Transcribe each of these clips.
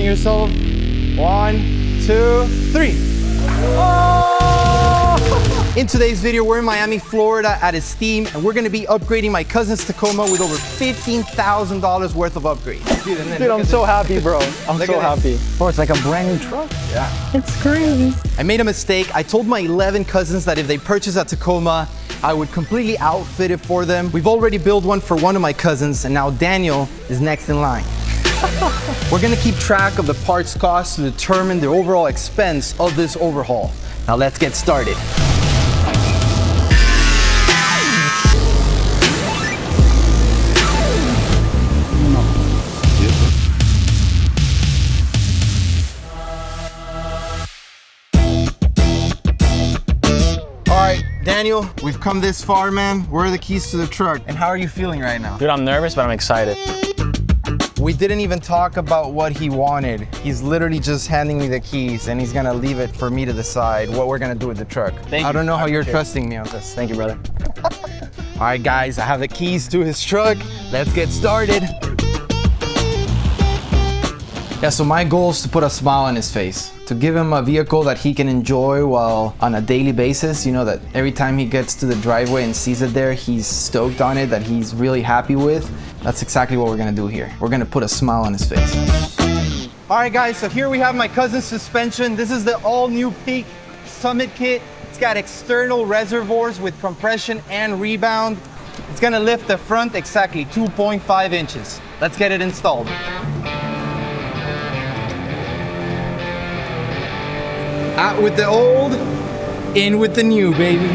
bracing yourself. 1, 2, 3. Oh! In today's video, we're in Miami, Florida at Esteem, and we're gonna be upgrading my cousin's Tacoma with over $15,000 worth of upgrades. Dude, I'm so happy, bro. I'm so happy. Oh, it's like a brand new truck. Yeah. It's crazy. I made a mistake. I told my 11 cousins that if they purchase a Tacoma, I would completely outfit it for them. We've already built one for one of my cousins, and now Daniel is next in line. We're gonna keep track of the parts cost to determine the overall expense of this overhaul. Now let's get started. Daniel, we've come this far, man. Where are the keys to the truck? And how are you feeling right now? Dude, I'm nervous, but I'm excited. We didn't even talk about what he wanted. He's literally just handing me the keys and he's gonna leave it for me to decide what we're gonna do with the truck. Thank you. I don't know how you're trusting me on this. Thank you, brother. All right, guys, I have the keys to his truck. Let's get started. Yeah, so my goal is to put a smile on his face, to give him a vehicle that he can enjoy while on a daily basis. You know, that every time he gets to the driveway and sees it there, he's stoked on it, that he's really happy with. That's exactly what we're gonna do here. We're gonna put a smile on his face. All right, guys, so here we have my cousin's suspension. This is the all-new Peak Summit Kit. It's got external reservoirs with compression and rebound. It's gonna lift the front exactly 2.5 inches. Let's get it installed. Out with the old, in with the new, baby.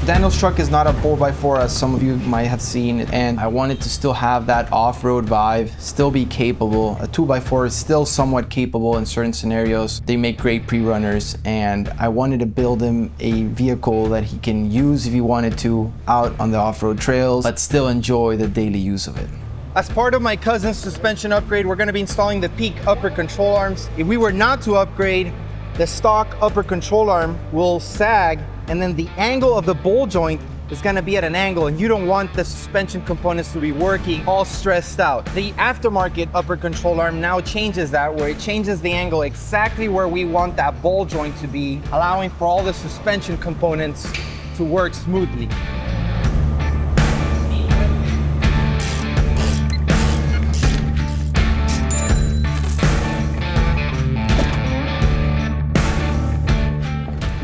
Daniel's truck is not a 4x4 as some of you might have seen, and I wanted to still have that off-road vibe, still be capable. A 2x4 is still somewhat capable in certain scenarios. They make great pre-runners, and I wanted to build him a vehicle that he can use if he wanted to out on the off-road trails, but still enjoy the daily use of it. As part of my cousin's suspension upgrade, we're gonna be installing the Peak upper control arms. If we were not to upgrade, the stock upper control arm will sag, and then the angle of the ball joint is gonna be at an angle, and you don't want the suspension components to be working all stressed out. The aftermarket upper control arm now changes that, where it changes the angle exactly where we want that ball joint to be, allowing for all the suspension components to work smoothly.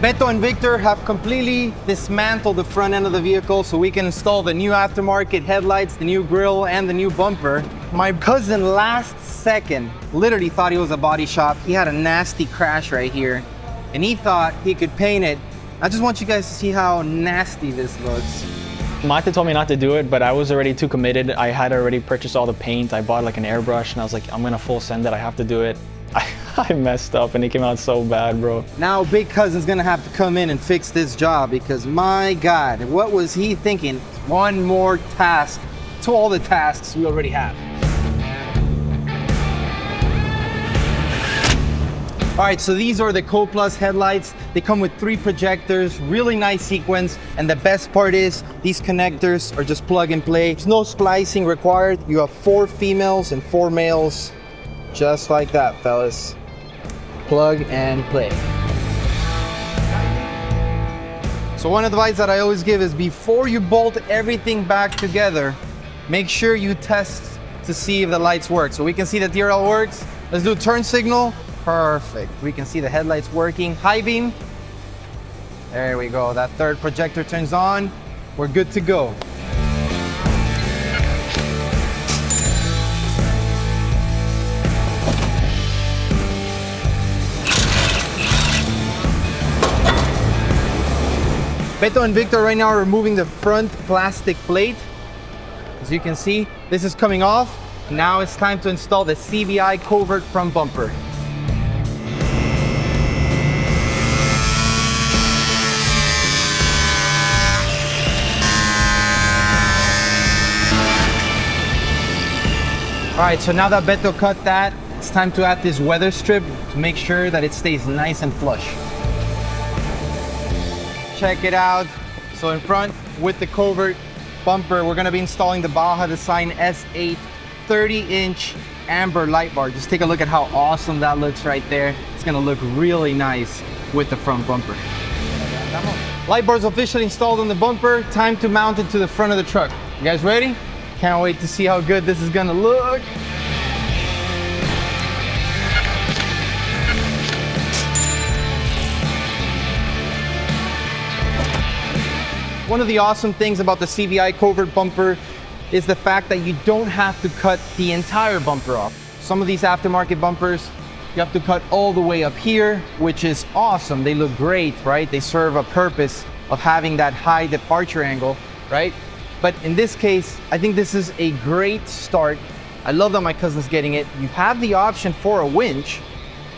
Beto and Victor have completely dismantled the front end of the vehicle so we can install the new aftermarket headlights, the new grille, and the new bumper. My cousin last second literally thought he was a body shop. He had a nasty crash right here and he thought he could paint it. I just want you guys to see how nasty this looks. Mate told me not to do it, but I was already too committed. I had already purchased all the paint. I bought like an airbrush and I was like, I'm gonna full send it, I have to do it. I messed up and it came out so bad, bro. Now Big Cousin's gonna have to come in and fix this job because my God, what was he thinking? One more task to all the tasks we already have. All right, so these are the Co Plus headlights. They come with 3 projectors, really nice sequence. And the best part is these connectors are just plug and play. There's no splicing required. You have 4 females and 4 males. Just like that, fellas. Plug and play. So one advice that I always give is before you bolt everything back together, make sure you test to see if the lights work. So we can see the DRL works. Let's do turn signal. Perfect. We can see the headlights working. High beam. There we go. That third projector turns on. We're good to go. Beto and Victor right now are removing the front plastic plate. As you can see, this is coming off. Now it's time to install the CVI covert front bumper. All right, so now that Beto cut that, it's time to add this weather strip to make sure that it stays nice and flush. Check it out. So in front with the covert bumper, we're gonna be installing the Baja Design S8 30-inch amber light bar. Just take a look at how awesome that looks right there. It's gonna look really nice with the front bumper. Light bar's officially installed on the bumper. Time to mount it to the front of the truck. You guys ready? Can't wait to see how good this is gonna look. One of the awesome things about the CVI covert bumper is the fact that you don't have to cut the entire bumper off. Some of these aftermarket bumpers, you have to cut all the way up here, which is awesome. They look great, right? They serve a purpose of having that high departure angle, right? But in this case, I think this is a great start. I love that my cousin's getting it. You have the option for a winch,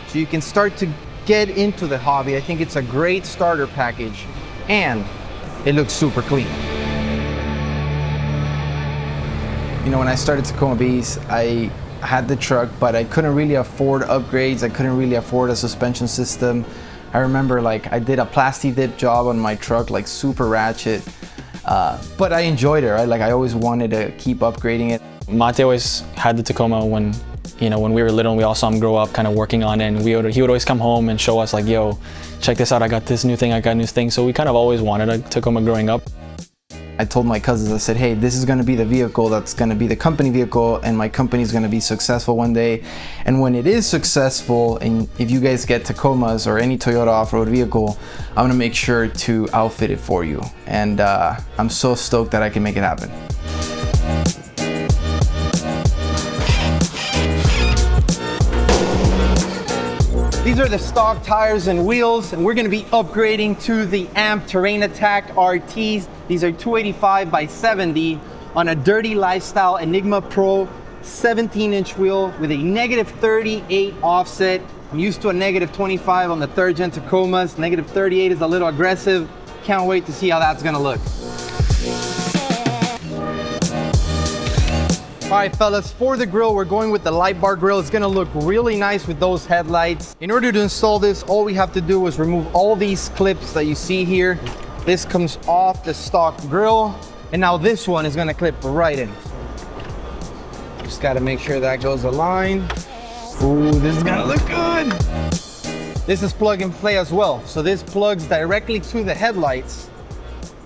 so you can start to get into the hobby. I think it's a great starter package, and it looks super clean. You know, when I started TacomaBeast, I had the truck, but I couldn't really afford upgrades. I couldn't really afford a suspension system. I remember like I did a plasti dip job on my truck, like super ratchet, but I enjoyed it, right? Like I always wanted to keep upgrading it. Mate always had the Tacoma when we were little and we all saw him grow up kind of working on it, and he would always come home and show us like, yo, check this out, I got this new thing, I got a new thing. So we kind of always wanted a Tacoma growing up. I told my cousins, I said, hey, this is gonna be the vehicle that's gonna be the company vehicle, and my company's gonna be successful one day. And when it is successful, and if you guys get Tacomas or any Toyota off-road vehicle, I'm gonna make sure to outfit it for you. And I'm so stoked that I can make it happen. These are the stock tires and wheels, and we're gonna be upgrading to the AMP Terrain Attack RTs. These are 285 by 70 on a Dirty Lifestyle Enigma Pro 17-inch wheel with a -38 offset. I'm used to a -25 on the 3rd gen Tacomas. -38 is a little aggressive. Can't wait to see how that's gonna look. All right, fellas, for the grill, we're going with the light bar grill. It's gonna look really nice with those headlights. In order to install this, all we have to do is remove all these clips that you see here. This comes off the stock grill, and now this one is gonna clip right in. Just gotta make sure that goes aligned. Ooh, this is gonna look good. This is plug and play as well. So this plugs directly to the headlights,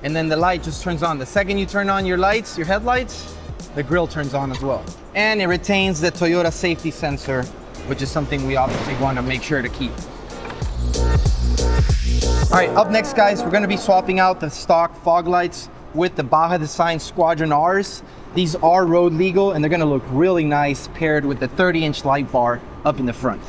and then the light just turns on. The second you turn on your lights, your headlights, the grill turns on as well. And it retains the Toyota safety sensor, which is something we obviously want to make sure to keep. All right, up next, guys, we're gonna be swapping out the stock fog lights with the Baja Design Squadron Rs. These are road legal, and they're gonna look really nice paired with the 30-inch light bar up in the front.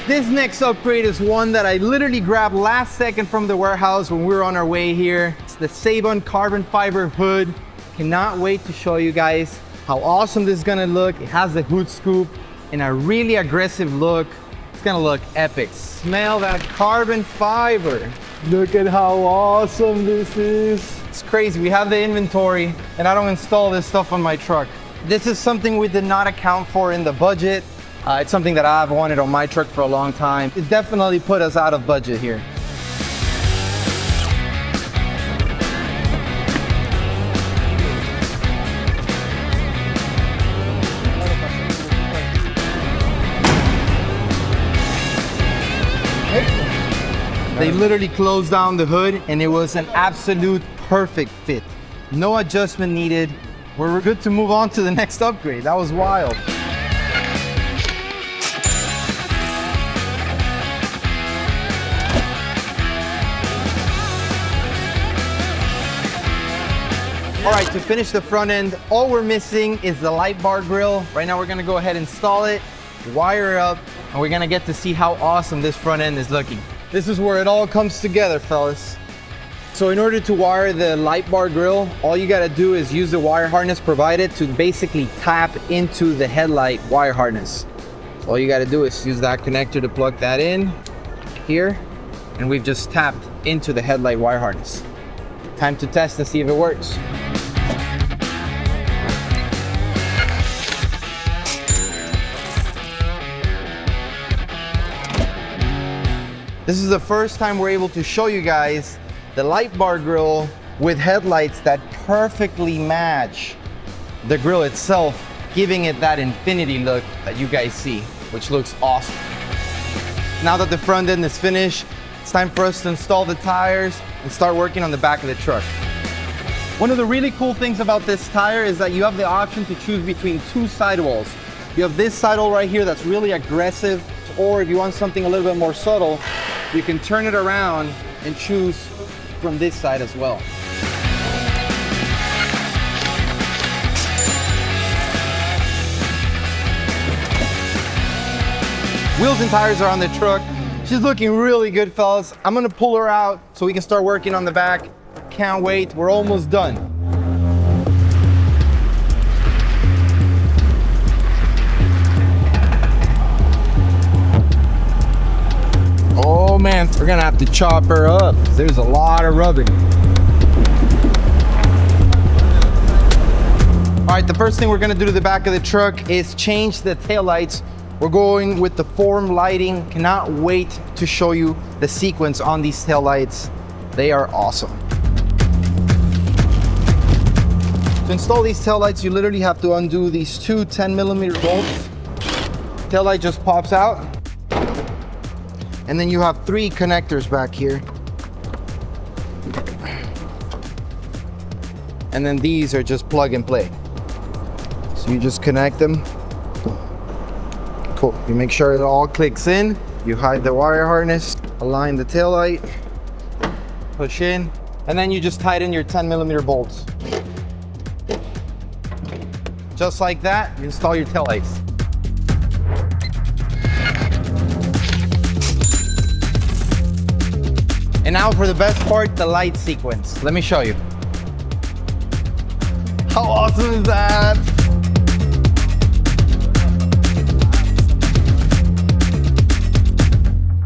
This next upgrade is one that I literally grabbed last second from the warehouse when we were on our way here. It's the Sabon carbon fiber hood. Cannot wait to show you guys how awesome this is gonna look. It has the hood scoop and a really aggressive look. It's gonna look epic. Smell that carbon fiber. Look at how awesome this is. It's crazy, we have the inventory and I don't install this stuff on my truck. This is something we did not account for in the budget. It's something that I've wanted on my truck for a long time. It definitely put us out of budget here. They literally closed down the hood and it was an absolute perfect fit. No adjustment needed. We're good to move on to the next upgrade. That was wild. All right, to finish the front end, all we're missing is the light bar grill. Right now we're gonna go ahead and install it, wire it up, and we're gonna get to see how awesome this front end is looking. This is where it all comes together, fellas. So in order to wire the light bar grill, all you gotta do is use the wire harness provided to basically tap into the headlight wire harness. So all you gotta do is use that connector to plug that in here, and we've just tapped into the headlight wire harness. Time to test and see if it works. This is the first time we're able to show you guys the light bar grill with headlights that perfectly match the grill itself, giving it that infinity look that you guys see, which looks awesome. Now that the front end is finished, it's time for us to install the tires and start working on the back of the truck. One of the really cool things about this tire is that you have the option to choose between two sidewalls. You have this sidewall right here that's really aggressive, or if you want something a little bit more subtle, you can turn it around and choose from this side as well. Wheels and tires are on the truck. She's looking really good, fellas. I'm gonna pull her out so we can start working on the back. Can't wait, we're almost done. Oh man, we're gonna have to chop her up. There's a lot of rubbing. All right, the first thing we're gonna do to the back of the truck is change the taillights. We're going with the form lighting. Cannot wait to show you the sequence on these taillights. They are awesome. To install these taillights, you literally have to undo these two 10mm bolts. Taillight just pops out. And then you have three connectors back here. And then these are just plug and play. So you just connect them. Cool. You make sure it all clicks in. You hide the wire harness, align the taillight, push in, and then you just tighten your 10mm bolts. Just like that, you install your taillights. And now for the best part, the light sequence. Let me show you. How awesome is that?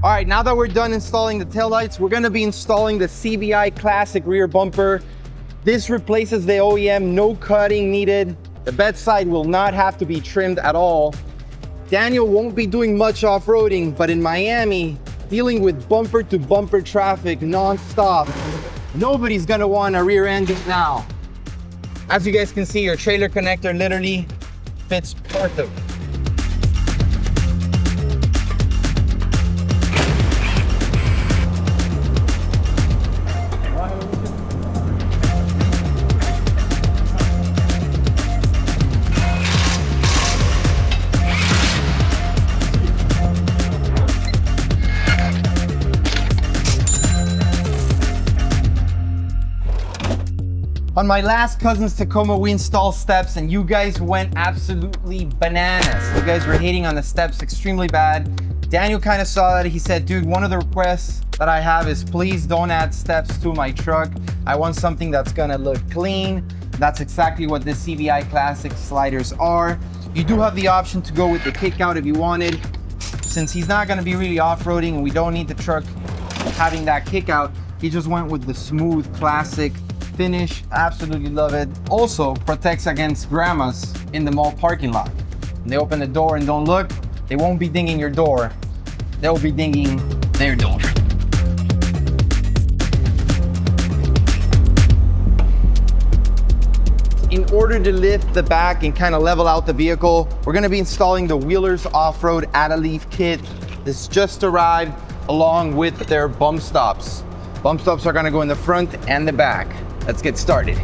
All right, now that we're done installing the taillights, we're gonna be installing the CBI Classic rear bumper. This replaces the OEM, no cutting needed. The bed side will not have to be trimmed at all. Daniel won't be doing much off-roading, but in Miami, dealing with bumper to bumper traffic non-stop, nobody's gonna want a rear end now. As you guys can see, your trailer connector literally fits perfect. On my last cousin's Tacoma, we installed steps and you guys went absolutely bananas. You guys were hating on the steps extremely bad. Daniel kind of saw that. He said, dude, one of the requests that I have is please don't add steps to my truck. I want something that's gonna look clean. That's exactly what the CBI Classic sliders are. You do have the option to go with the kick out if you wanted. Since he's not gonna be really off-roading and we don't need the truck having that kick out, he just went with the smooth classic finish. Absolutely love it. Also protects against grandmas in the mall parking lot. When they open the door and don't look, they won't be dinging your door. They'll be dinging their door. In order to lift the back and kind of level out the vehicle, we're gonna be installing the Wheelers Off-Road Add-A-Leaf kit. This just arrived along with their bump stops. Bump stops are gonna go in the front and the back. Let's get started.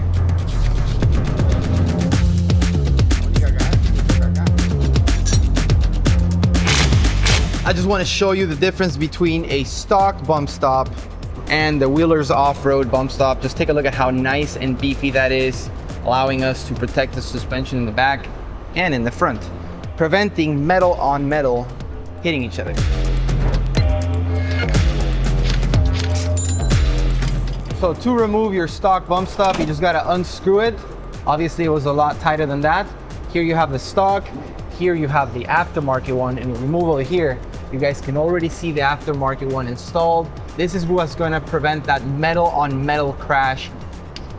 I just want to show you the difference between a stock bump stop and the Wheelers Off-Road bump stop. Just take a look at how nice and beefy that is, allowing us to protect the suspension in the back and in the front, preventing metal on metal hitting each other. So to remove your stock bump stop, you just gotta unscrew it. Obviously it was a lot tighter than that. Here you have the stock, here you have the aftermarket one, and remove over here, you guys can already see the aftermarket one installed. This is what's gonna prevent that metal on metal crash,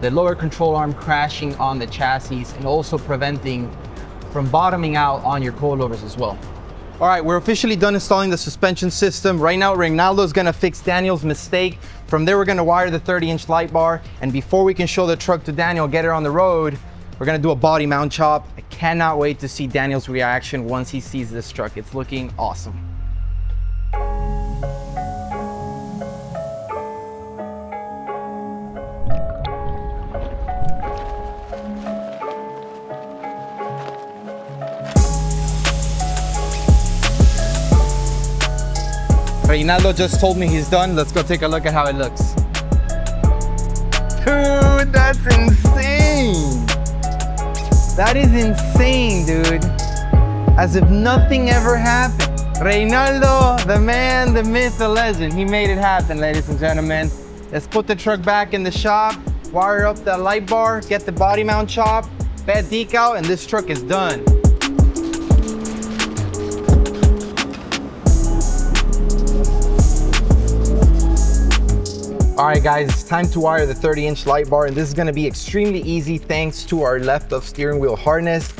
the lower control arm crashing on the chassis, and also preventing from bottoming out on your coilovers as well. All right, we're officially done installing the suspension system. Right now, Reynaldo's gonna fix Daniel's mistake. From there, we're gonna wire the 30-inch light bar. And before we can show the truck to Daniel, get it on the road, we're gonna do a body mount chop. I cannot wait to see Daniel's reaction once he sees this truck. It's looking awesome. Reynaldo just told me he's done. Let's go take a look at how it looks. Dude, that's insane. That is insane, dude. As if nothing ever happened. Reynaldo, the man, the myth, the legend. He made it happen, ladies and gentlemen. Let's put the truck back in the shop, wire up that light bar, get the body mount chop, bed decal, and this truck is done. All right, guys, it's time to wire the 30-inch light bar, and this is gonna be extremely easy thanks to our left of steering wheel harness.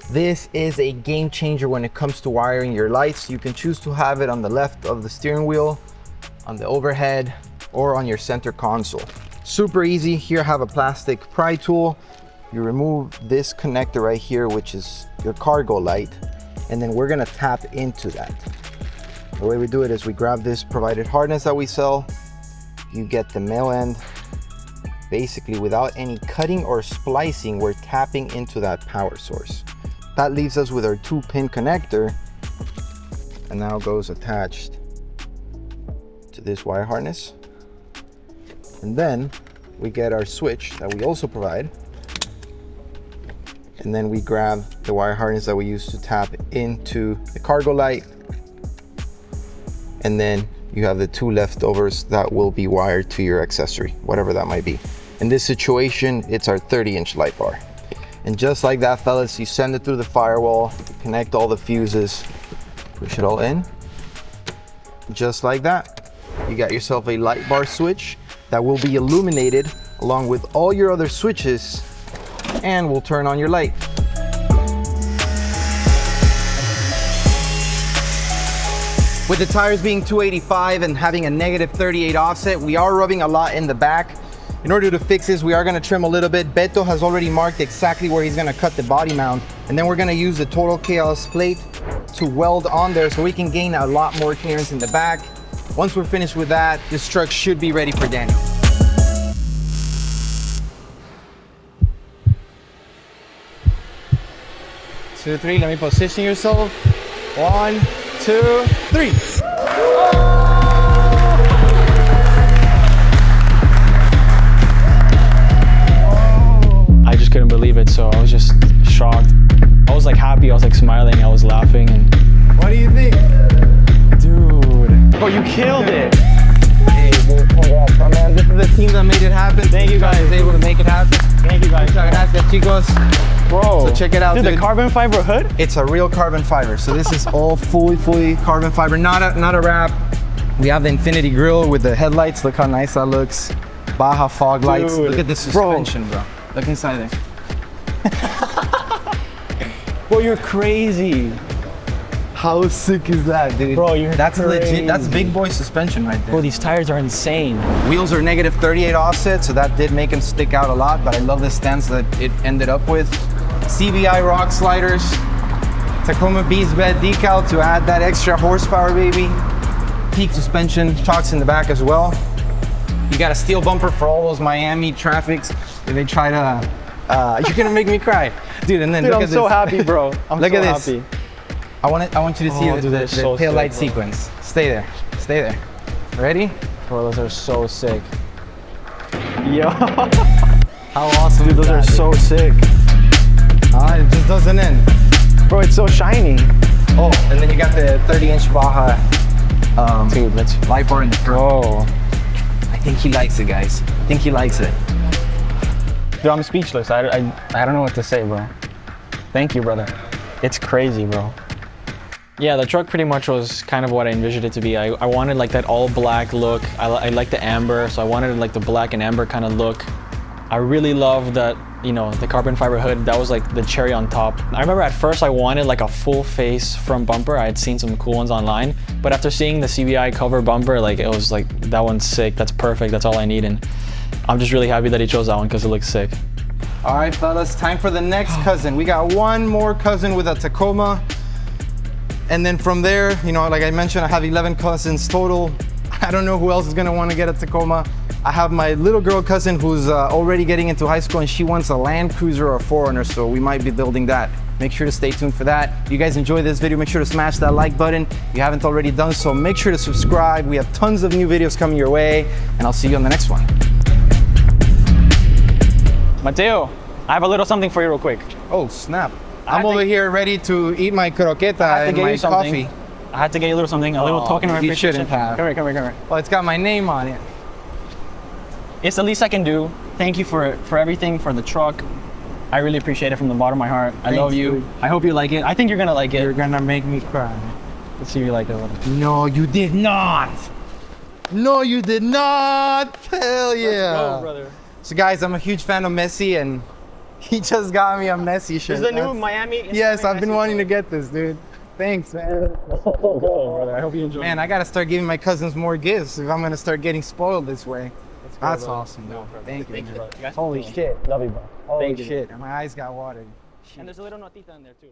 This is a game changer when it comes to wiring your lights. You can choose to have it on the left of the steering wheel, on the overhead, or on your center console. Super easy. Here I have a plastic pry tool. You remove this connector right here, which is your cargo light, and then we're gonna tap into that. The way we do it is we grab this provided harness that we sell. You get the male end. Basically, without any cutting or splicing, we're tapping into that power source. That leaves us with our 2-pin connector, and now goes attached to this wire harness. And then we get our switch that we also provide, and then we grab the wire harness that we use to tap into the cargo light, and then you have the 2 leftovers that will be wired to your accessory, whatever that might be. In this situation, it's our 30-inch light bar. And just like that, fellas, you send it through the firewall, connect all the fuses, push it all in. Just like that. You got yourself a light bar switch that will be illuminated along with all your other switches, and will turn on your light. With the tires being 285 and having a negative 38 offset, we are rubbing a lot in the back. In order to fix this, we are gonna trim a little bit. Beto has already marked exactly where he's gonna cut the body mount. And then we're gonna use the Total Chaos plate to weld on there so we can gain a lot more clearance in the back. Once we're finished with that, this truck should be ready for Daniel. Two, three, let me position yourself. 1, 2, 3. I just couldn't believe it, so I was just shocked. I was like happy, I was like smiling, I was laughing. And What do you think? dude, bro, you killed it. Hey, dude, congrats, my man. This is the team that made it happen. Thank you, guys. Was able to make it happen. Thank you guys. Muchas gracias, chicos. Bro, So check it out, dude, dude. the carbon fiber hood? It's a real carbon fiber. So this is all fully carbon fiber, not a wrap. We have the Infinity Grille with the headlights. Look how nice that looks. Baja fog lights. Dude, Look at this suspension, bro. Look inside there. Bro, you're crazy. How sick is that, dude? Bro, you're That's legit. That's crazy. big boy suspension right there. Bro, these tires are insane. Wheels are negative 38 offset, so that did make them stick out a lot, but I love the stance that it ended up with. CBI rock sliders, TacomaBeast bed decal to add that extra horsepower, baby. Peak suspension, shocks in the back as well. You got a steel bumper for all those Miami traffics. If they try to, you're gonna make me cry. Dude, and then Dude, look I'm at so this. happy, bro. I'm Look so at this. happy. I want you to see Oh, dude, the that's so tail light sick, bro. sequence. Stay there, stay there. Ready? Bro, those are so sick. Yo. How awesome Dude, is those are that, so sick. It just doesn't end. Bro, it's so shiny. Oh, and then you got the 30-inch Baja Dude, let's light bar in the front. go. I think he likes it, guys. I think he likes it. Dude, I'm speechless. I don't know what to say, bro. Thank you, brother. It's crazy, bro. Yeah, the truck pretty much was kind of what I envisioned it to be. I wanted like that all black look. I like the amber, so I wanted like the black and amber kind of look. I really love that, you know, the carbon fiber hood, that was like the cherry on top. I remember at first I wanted like a full face front bumper. I had seen some cool ones online, but after seeing the CBI cover bumper, like it was like, that one's sick, that's perfect, that's all I need. And I'm just really happy that he chose that one because it looks sick. All right, fellas, time for the next cousin. We got one more cousin with a Tacoma. And then from there, you know, like I mentioned, I have 11 cousins total. I don't know who else is gonna wanna get a Tacoma. I have my little girl cousin who's already getting into high school and she wants a Land Cruiser or a 4Runner, so we might be building that. Make sure to stay tuned for that. If you guys enjoyed this video, make sure to smash that like button. If you haven't already done so, make sure to subscribe. We have tons of new videos coming your way, and I'll see you on the next one. Mateo, I have a little something for you real quick. Oh, snap. I'm over here ready to eat my croqueta and my coffee. I had to get you a little something, a little token of You appreciation. shouldn't have. Come here. Well, it's got my name on it. It's the least I can do. Thank you for everything, for the truck. I really appreciate it from the bottom of my heart. I love you. dude. I hope you like it. I think you're gonna like it. You're gonna make me cry. Let's see if you like it. No, you did not. No, you did not. Hell yeah. Let's go, brother. So guys, I'm a huge fan of Messi and he just got me a Messi shirt. This is the new Miami. Yes, I've been wanting to get this, dude. Thanks, man. Go, brother. I hope you enjoy. Man, I gotta start giving my cousins more gifts if I'm gonna start getting spoiled this way. That's brother. awesome, bro. Thank you, man. brother. You guys Holy are cool. shit. Love you, bro. Holy Thank you. shit. My eyes got watered. And there's a little notita in there too.